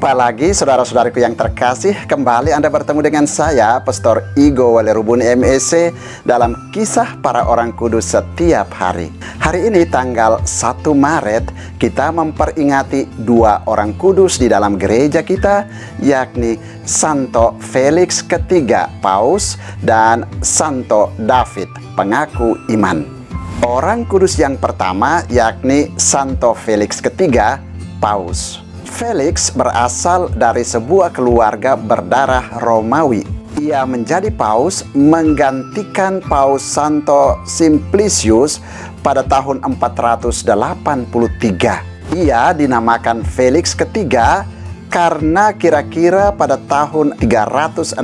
Jumpa lagi saudara-saudariku yang terkasih. Kembali Anda bertemu dengan saya, Pastor Igo Walerubuni MEC, dalam Kisah Para Orang Kudus Setiap Hari. Hari ini tanggal 1 Maret kita memperingati dua orang kudus di dalam gereja kita, yakni Santo Felix ketiga Paus dan Santo David pengaku iman. Orang kudus yang pertama yakni Santo Felix ketiga Paus. Felix berasal dari sebuah keluarga berdarah Romawi. Ia menjadi paus menggantikan Paus Santo Simplicius pada tahun 483. Ia dinamakan Felix ketiga karena kira-kira pada tahun 365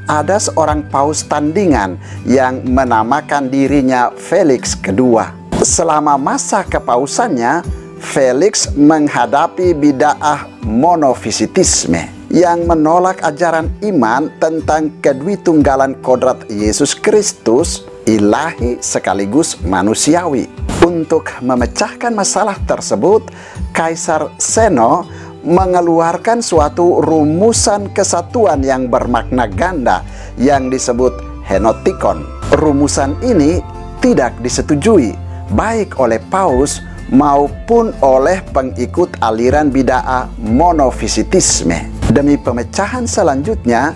ada seorang paus tandingan yang menamakan dirinya Felix kedua. Selama masa kepausannya, Felix menghadapi bid'ah monofisitisme yang menolak ajaran iman tentang kedwitunggalan kodrat Yesus Kristus, ilahi sekaligus manusiawi. Untuk memecahkan masalah tersebut, Kaisar Zeno mengeluarkan suatu rumusan kesatuan yang bermakna ganda yang disebut henotikon. Rumusan ini tidak disetujui baik oleh paus maupun oleh pengikut aliran bid'ah monofisitisme. Demi pemecahan selanjutnya,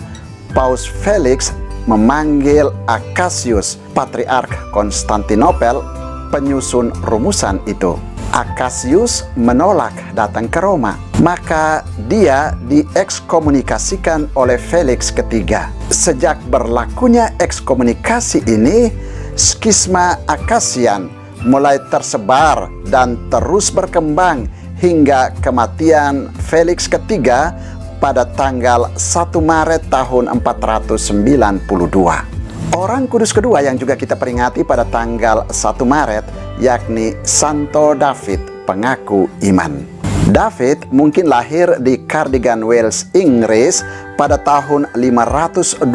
Paus Felix memanggil Akasius, Patriark Konstantinopel, penyusun rumusan itu. Akasius menolak datang ke Roma, maka dia diekskomunikasikan oleh Felix ketiga. Sejak berlakunya ekskomunikasi ini, skisma Akasian mulai tersebar dan terus berkembang hingga kematian Felix ketiga pada tanggal 1 Maret tahun 492. Orang kudus kedua yang juga kita peringati pada tanggal 1 Maret yakni Santo David pengaku iman. David mungkin lahir di Cardigan, Wales, Inggris pada tahun 520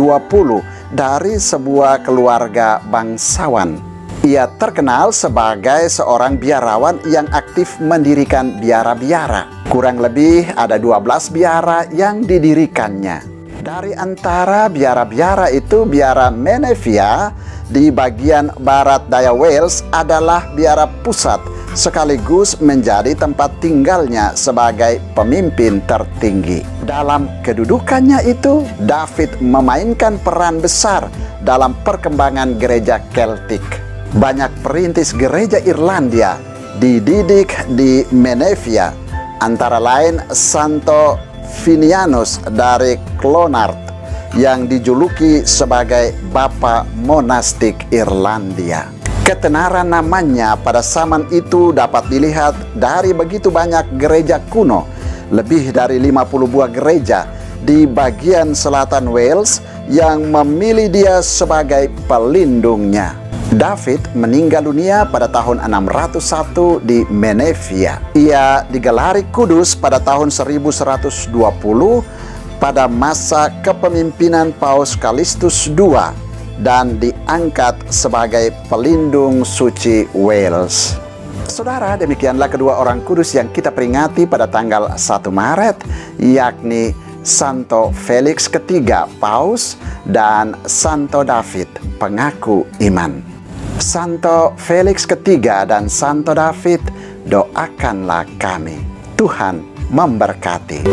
dari sebuah keluarga bangsawan. Ia terkenal sebagai seorang biarawan yang aktif mendirikan biara-biara. Kurang lebih ada 12 biara yang didirikannya. Dari antara biara-biara itu, biara Menevia di bagian barat daya Wales adalah biara pusat sekaligus menjadi tempat tinggalnya sebagai pemimpin tertinggi. Dalam kedudukannya itu, David memainkan peran besar dalam perkembangan gereja Keltik. Banyak perintis gereja Irlandia dididik di Menevia, antara lain Santo Finianus dari Clonard yang dijuluki sebagai Bapak Monastik Irlandia. Ketenaran namanya pada zaman itu dapat dilihat dari begitu banyak gereja kuno, lebih dari 50 buah gereja di bagian selatan Wales yang memilih dia sebagai pelindungnya. David meninggal dunia pada tahun 601 di Menevia. Ia digelari kudus pada tahun 1120 pada masa kepemimpinan Paus Kalistus II dan diangkat sebagai pelindung suci Wales. Saudara, demikianlah kedua orang kudus yang kita peringati pada tanggal 1 Maret, yakni Santo Felix ketiga Paus dan Santo David pengaku iman. Santo Felix ketiga dan Santo David, doakanlah kami. Tuhan memberkati.